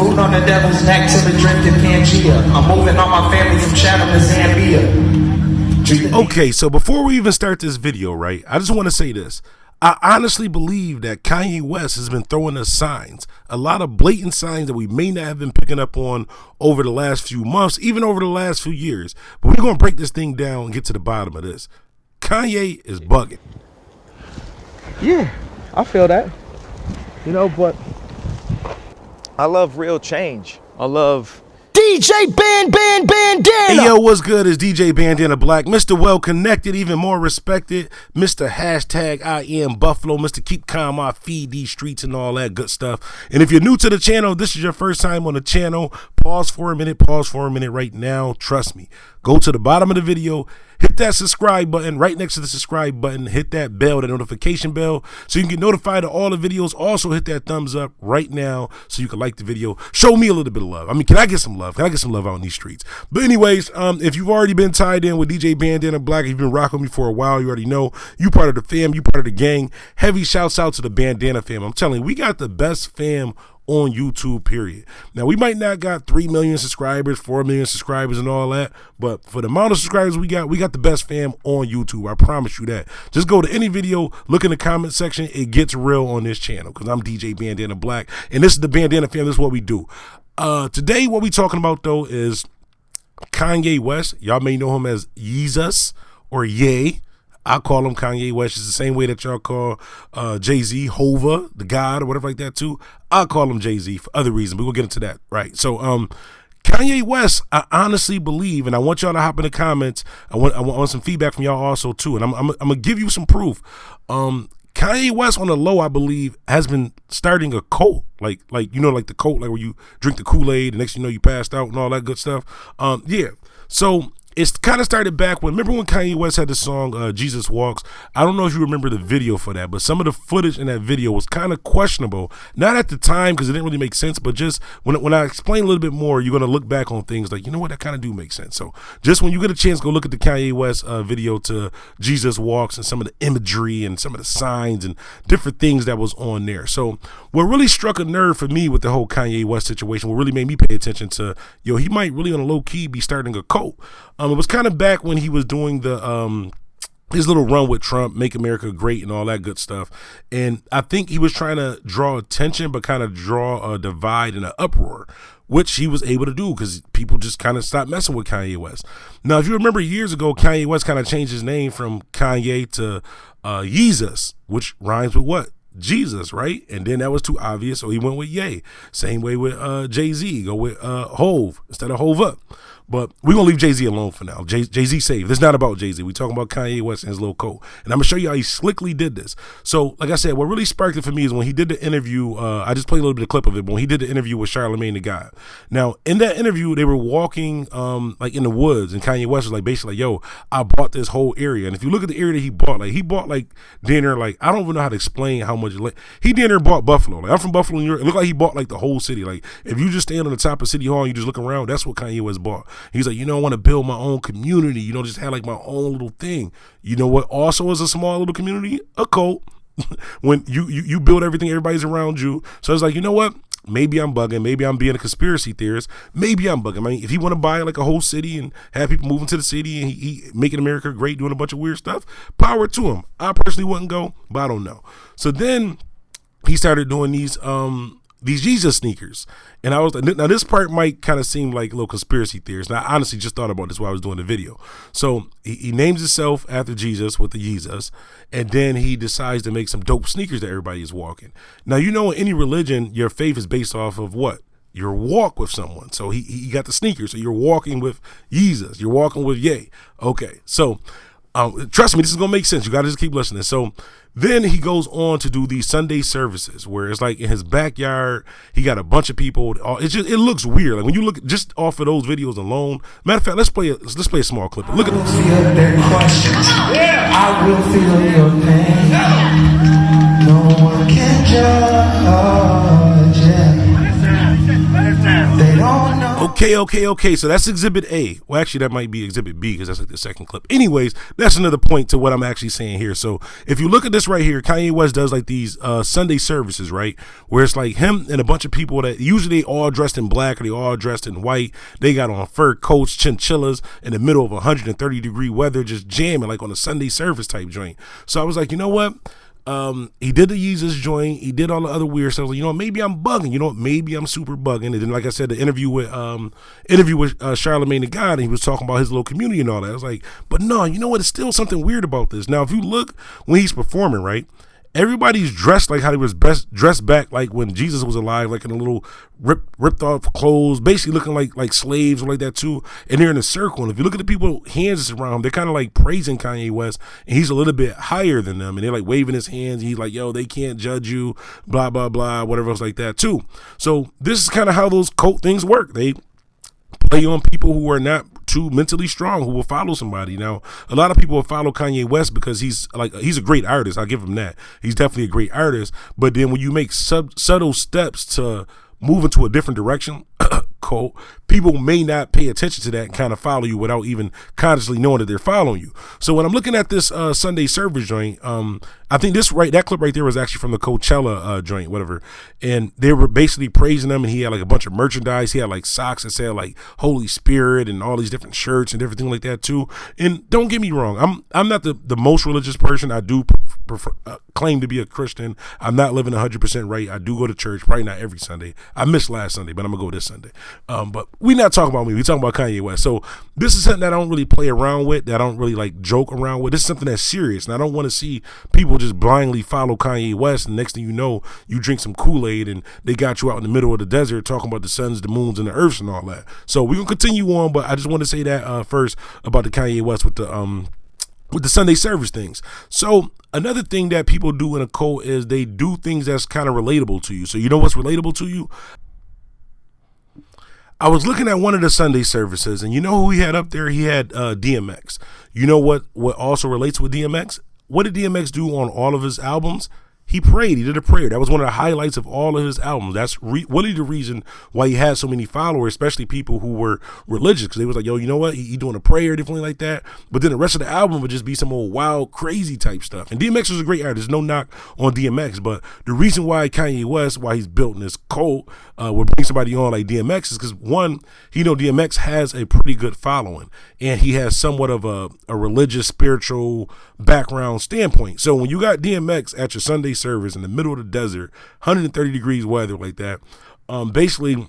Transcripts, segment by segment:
Food on the devil's neck till the drinking Pangea. I'm moving on my family from Chatham to Zambia. Okay, so before we even start this video, right, I just want to say this. I honestly believe that Kanye West has been throwing us signs, a lot of blatant signs that we may not have been picking up on over the last few months, even over the last few years. But we're going to break this thing down and get to the bottom of this. Kanye is bugging. Yeah, I feel that. You know, but I love real change. I love DJ Bandana. Hey, yo, what's good? It's DJ Bandana Black, Mr. Well Connected, even more respected, Mr. Hashtag I am Buffalo, Mr. Keep Calm, I feed these streets and all that good stuff. And if you're new to the channel, this is your first time on the channel, pause for a minute right now. Trust me. Go to the bottom of the video, hit that subscribe button. Right next to the subscribe button, hit that bell, the notification bell, so you can get notified of all the videos. Also hit that thumbs up right now so you can like the video. Show me a little bit of love. I mean, can I get some love? Can I get some love out in these streets? But anyways, if you've already been tied in with DJ Bandana Black, if you've been rocking with me for a while, you already know you part of the fam, you part of the gang. Heavy shouts out to the Bandana fam. I'm telling you, we got the best fam on YouTube, period. Now, we might not got 3 million subscribers, 4 million subscribers and all that, but for the amount of subscribers we got the best fam on YouTube. I promise you that. Just go to any video, look in the comment section. It gets real on this channel because I'm DJ Bandana Black, and this is the Bandana fam. This is what we do. Today, what we talking about, though, is Kanye West. Y'all may know him as Yeezus or Ye. I call him Kanye West. It's the same way that y'all call Jay-Z, Hova, the God, or whatever like that too. I call him Jay-Z for other reasons, but we'll get into that, right? So Kanye West, I honestly believe, and I want y'all to hop in the comments. I want some feedback from y'all also too, and I'm gonna give you some proof. Kanye West on the low, I believe, has been starting a cult, like you know, like the cult, like where you drink the Kool-Aid, the next thing you know you passed out and all that good stuff. Yeah, so it's kind of started back remember when Kanye West had the song Jesus Walks? I don't know if you remember the video for that, but some of the footage in that video was kind of questionable. Not at the time because it didn't really make sense, but just when I explain a little bit more, you're going to look back on things like, you know what, that kind of do make sense. So just when you get a chance, go look at the Kanye West video to Jesus Walks and some of the imagery and some of the signs and different things that was on there. So what really struck a nerve for me with the whole Kanye West situation, what really made me pay attention to, yo, he might really on a low key be starting a cult. It was kind of back when he was doing the his little run with Trump, Make America Great and all that good stuff. And I think he was trying to draw attention, but kind of draw a divide and an uproar, which he was able to do because people just kind of stopped messing with Kanye West. Now, if you remember years ago, Kanye West kind of changed his name from Kanye to Yeezus, which rhymes with what? Jesus, right? And then that was too obvious, so he went with Ye. Same way with Jay-Z, go with Hove instead of Hove Up. But we're going to leave Jay-Z alone for now. Jay-Z saved. This is not about Jay-Z. We're talking about Kanye West and his little coat. And I'm going to show you how he slickly did this. So, like I said, what really sparked it for me is when he did the interview. I just played a little bit of clip of it, but when he did the interview with Charlamagne the God. Now, in that interview, they were walking like in the woods, and Kanye West was like basically like, yo, I bought this whole area. And if you look at the area that he bought like dinner, like I don't even know how to explain how much. He dinner bought Buffalo. Like I'm from Buffalo, New York. It looked like he bought like the whole city. Like if you just stand on the top of City Hall and you just look around, that's what Kanye West bought. He's like, you know, I want to build my own community, you know, just have like my own little thing. You know what also is a small little community? A cult. When you build everything, everybody's around you. So it's like, you know what? Maybe I'm bugging. Maybe I'm being a conspiracy theorist. Maybe I'm bugging. I mean, if he want to buy like a whole city and have people moving to the city and he making America great, doing a bunch of weird stuff, power to him. I personally wouldn't go, but I don't know. So then he started doing these Jesus sneakers. And I was like, now this part might kind of seem like a little conspiracy theorist. Now, I honestly just thought about this while I was doing the video. So he names himself after Jesus with the Yeezus, and then he decides to make some dope sneakers that everybody is walking. Now, you know, in any religion, your faith is based off of what? Your walk with someone. So he got the sneakers. So you're walking with Yeezus. You're walking with Ye. Okay. So trust me, this is going to make sense. You got to just keep listening. So then he goes on to do these Sunday services where it's like in his backyard, he got a bunch of people. It looks weird. Like when you look just off of those videos alone. Matter of fact, let's play a small clip. Look at this. I will feel your pain. No one can judge it. They don't know. Okay. So that's Exhibit A. Well, actually, that might be Exhibit B because that's like the second clip. Anyways, that's another point to what I'm actually saying here. So if you look at this right here, Kanye West does like these Sunday services, right? Where it's like him and a bunch of people that usually they all dressed in black or they all dressed in white. They got on fur coats, chinchillas in the middle of 130-degree weather, just jamming like on a Sunday service type joint. So I was like, you know what? He did the Yeezus joint. He did all the other weird stuff. Like, you know, maybe I'm bugging. You know, maybe I'm super bugging. And then, like I said, the interview with Charlemagne the God, and he was talking about his little community and all that. I was like, but no, you know what? It's still something weird about this. Now, if you look when he's performing, right? Everybody's dressed like how he was best dressed back, like when Jesus was alive, like in a little ripped off clothes, basically looking like slaves or like that too. And they're in a circle. And if you look at the people hands that's around him, they're kind of like praising Kanye West, and he's a little bit higher than them. And they're like waving his hands. And he's like, yo, they can't judge you, blah, blah, blah, whatever else like that too. So this is kind of how those cult things work. They play on people who are not too mentally strong, who will follow somebody. Now, a lot of people will follow Kanye West because he's a great artist. I'll give him that. He's definitely a great artist. But then when you make subtle steps to move into a different direction, Cole, people may not pay attention to that and kind of follow you without even consciously knowing that they're following you. So when I'm looking at this Sunday service joint, I think that clip right there was actually from the Coachella joint, whatever. And they were basically praising him, and he had like a bunch of merchandise. He had like socks that said like Holy Spirit and all these different shirts and everything like that too. And don't get me wrong, I'm not the most religious person. I do claim to be a Christian. I'm not living 100% right. I do go to church, probably not every Sunday. I missed last Sunday, but I'm gonna go this Sunday. But we're not talking about me. We're talking about Kanye West. So this is something that I don't really play around with, that I don't really like joke around with. This is something that's serious, and I don't want to see people just blindly follow Kanye West, and next thing you know, you drink some Kool-Aid and they got you out in the middle of the desert talking about the suns, the moons, and the earths and all that. So we're gonna continue on, but I just want to say that first about the Kanye West with the Sunday service things. So another thing that people do in a cult is they do things that's kind of relatable to you. So you know what's relatable to you? I was looking at one of the Sunday services, and you know who he had up there? He had DMX. You know what also relates with DMX? What did DMX do on all of his albums? He prayed. He did a prayer. That was one of the highlights of all of his albums. That's really the reason why he had so many followers, especially people who were religious, because they was like, yo, you know what? He doing a prayer, differently like that. But then the rest of the album would just be some old wild, crazy type stuff. And DMX was a great artist. No knock on DMX. But the reason why Kanye West, why he's built in this cult, would bring somebody on like DMX is because, one, DMX has a pretty good following. And he has somewhat of a religious, spiritual background standpoint. So when you got DMX at your Sunday service in the middle of the desert, 130 degrees weather like that, basically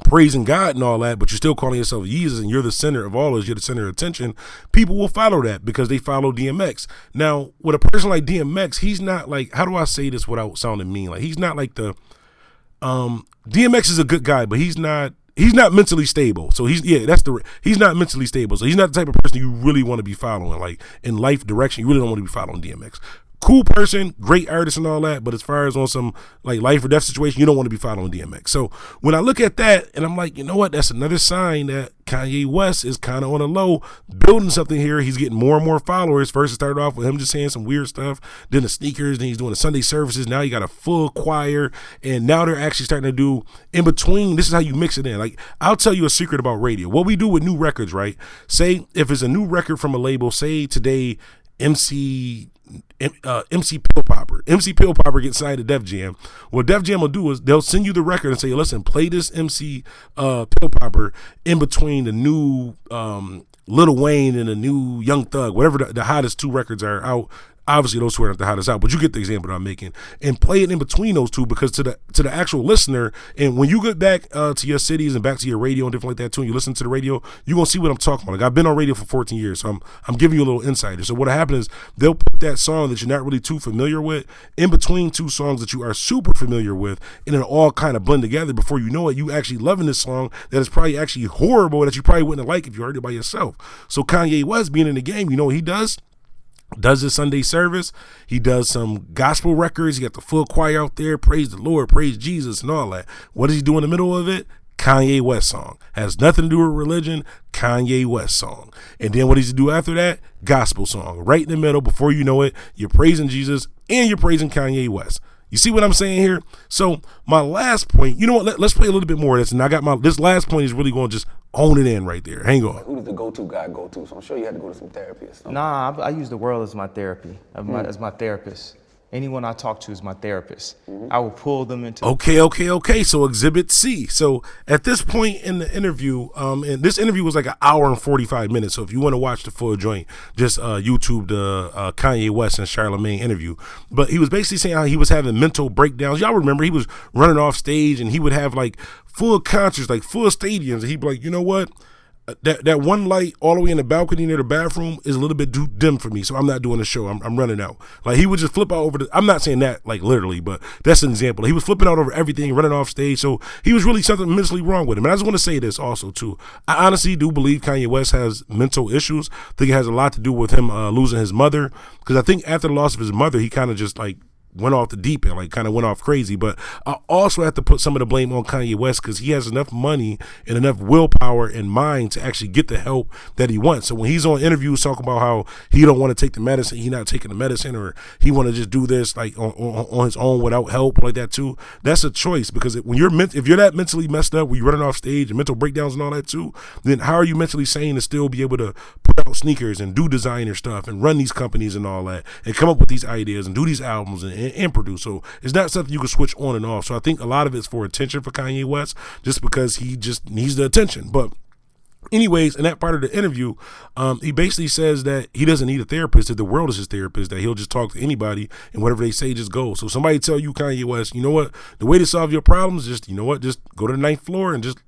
praising God and all that, but you're still calling yourself Jesus and you're the center of all this, you're the center of attention, people will follow that because they follow DMX. Now, with a person like DMX, he's not like, how do I say this without sounding mean? Like, he's not like DMX is a good guy, but he's not mentally stable. So he's not mentally stable. So he's not the type of person you really want to be following. Like in life direction, you really don't want to be following DMX. Cool person, great artist and all that, but as far as on some like life or death situation, you don't want to be following DMX. So when I look at that and I'm like, you know what, that's another sign that Kanye West is kind of on a low, building something here. He's getting more and more followers. First it started off with him just saying some weird stuff, then the sneakers, then he's doing the Sunday services. Now you got a full choir, and now they're actually starting to do in between. This is how you mix it in. Like, I'll tell you a secret about radio. What we do with new records, right? Say if it's a new record from a label, say today MC Pill Popper gets signed to Def Jam. What Def Jam will do is they'll send you the record and say, listen, play this MC Pill Popper in between the new Lil Wayne and the new Young Thug, whatever the hottest two records are out. Obviously, those two are not the hottest out, but you get the example that I'm making. And play it in between those two, because to the actual listener, and when you get back to your cities and back to your radio and different like that too, and you listen to the radio, you're going to see what I'm talking about. Like, I've been on radio for 14 years, so I'm giving you a little insider. So what happened is they'll put that song that you're not really too familiar with in between two songs that you are super familiar with, and it'll all kind of blend together. Before you know it, you actually loving this song that is probably actually horrible, that you probably wouldn't have liked if you heard it by yourself. So Kanye West, being in the game, you know what he does his Sunday service. He does some gospel records. He got the full choir out there. Praise the Lord, praise Jesus and all that. What does he do in the middle of it? Kanye West song. Has nothing to do with religion. Kanye West song. And then what does he do after that? Gospel song. Right in the middle. Before you know it, you're praising Jesus and you're praising Kanye West. You see what I'm saying here? So my last point, you know what? Let's play a little bit more of this, and I got this last point is really going to just own it in right there. Hang on. Who does the go-to guy go to? So I'm sure you had to go to some therapy or something. Nah, I use the world as my therapy, as my therapist. Anyone I talk to is my therapist. I will pull them into. Okay. So Exhibit C. So at this point in the interview, and this interview was like an hour and 45 minutes. So if you want to watch the full joint, just YouTube the Kanye West and Charlamagne interview. But he was basically saying how he was having mental breakdowns. Y'all remember he was running off stage and he would have like full concerts, like full stadiums. And he'd be like, you know what? That one light all the way in the balcony near the bathroom is a little bit too dim for me, so I'm not doing the show. I'm running out. Like he would just flip out over I'm not saying that like literally, but that's an example. He was flipping out over everything, running off stage. So he was really something mentally wrong with him. And I just want to say this also too. I honestly do believe Kanye West has mental issues. I think it has a lot to do with him losing his mother, because I think after the loss of his mother, he kind of just like went off the deep end, like kind of went off crazy. But I also have to put some of the blame on Kanye West because he has enough money and enough willpower and mind to actually get the help that he wants. So when he's on interviews talking about how he don't want to take the medicine, he not taking the medicine, or he want to just do this like on his own without help like that too, that's a choice. Because when if you're that mentally messed up, when you're running off stage and mental breakdowns and all that too, then how are you mentally sane to still be able to put out sneakers and do designer stuff and run these companies and all that and come up with these ideas and do these albums and produce? So it's not something you can switch on and off. So I think a lot of it's for attention for Kanye West, just because he just needs the attention. But anyways, in that part of the interview, he basically says that he doesn't need a therapist, that the world is his therapist, that he'll just talk to anybody and whatever they say, just go. So somebody tell you, Kanye West, you know what, the way to solve your problems is just, you know what, just go to the 9th floor and just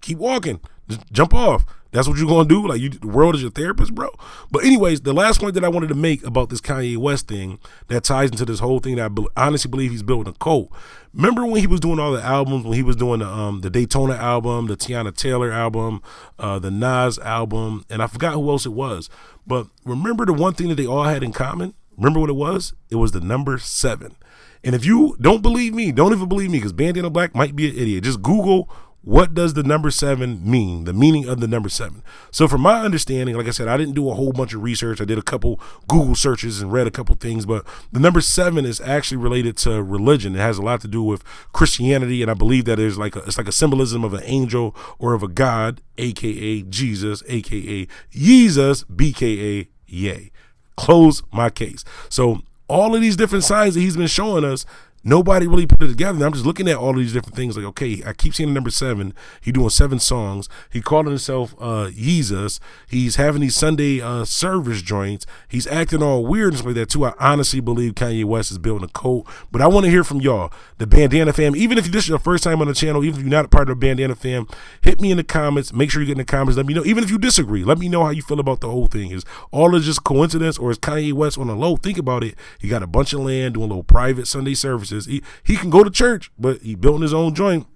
keep walking, just jump off. That's what you're going to do? Like, the world is your therapist, bro? But anyways, the last point that I wanted to make about this Kanye West thing that ties into this whole thing that I honestly believe he's building a cult. Remember when he was doing all the albums, when he was doing the Daytona album, the Tiana Taylor album, the Nas album, and I forgot who else it was. But remember the one thing that they all had in common? Remember what it was? It was the number 7. And if you don't believe me, don't even believe me, because Bandana Black might be an idiot. Just Google, what does the number 7 mean? The meaning of the number 7. So from my understanding, like I said, I didn't do a whole bunch of research. I did a couple Google searches and read a couple things, but the number 7 is actually related to religion. It has a lot to do with Christianity, and I believe that it's like a symbolism of an angel or of a God, aka Jesus, aka Jesus, BKA yay. Close my case. So all of these different signs that he's been showing us, nobody really put it together. And I'm just looking at all of these different things like, okay, I keep seeing the number 7. He doing 7 songs. He calling himself Jesus. He's having these Sunday service joints. He's acting all weird and stuff like that too. I honestly believe Kanye West is building a cult. But I want to hear from y'all, the Bandana fam. Even if this is your first time on the channel, even if you're not a part of the Bandana fam, hit me in the comments. Make sure you get in the comments. Let me know. Even if you disagree, let me know how you feel about the whole thing. Is all of just coincidence, or is Kanye West on the low? Think about it. He got a bunch of land, doing little private Sunday services. He can go to church, but he built his own joint.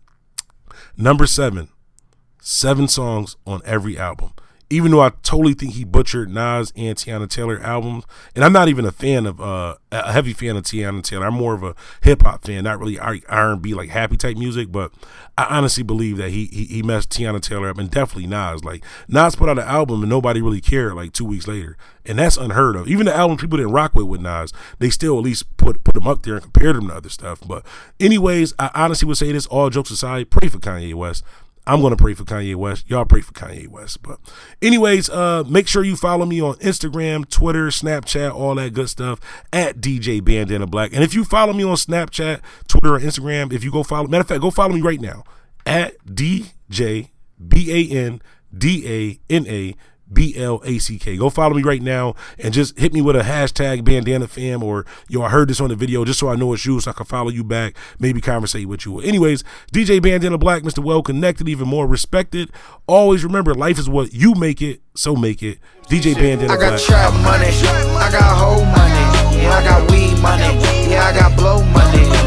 Number 7 songs on every album. Even though I totally think he butchered Nas and Tiana Taylor albums, and I'm not even a fan of a heavy fan of Tiana Taylor. I'm more of a hip hop fan, not really R&B like happy type music. But I honestly believe that he messed Tiana Taylor up, and definitely Nas. Like, Nas put out an album and nobody really cared like 2 weeks later, and that's unheard of. Even the album people didn't rock with Nas, they still at least put him up there and compared him to other stuff. But anyways, I honestly would say this, all jokes aside, pray for Kanye West. I'm going to pray for Kanye West. Y'all pray for Kanye West. But anyways, make sure you follow me on Instagram, Twitter, Snapchat, all that good stuff at DJ Bandana Black. And if you follow me on Snapchat, Twitter, or Instagram, if you go follow, matter of fact, go follow me right now at DJ BANDANA BLACK. Go follow me right now and just hit me with a hashtag Bandana Fam, or I heard this on the video, just so I know it's you, so I can follow you back, maybe conversate with you. Anyways, DJ Bandana Black, Mr. Well Connected, even more respected. Always remember, life is what you make it, so make it. DJ Bandana Black. I got trap money, I got hoe money, I got weed money, yeah, I got blow money.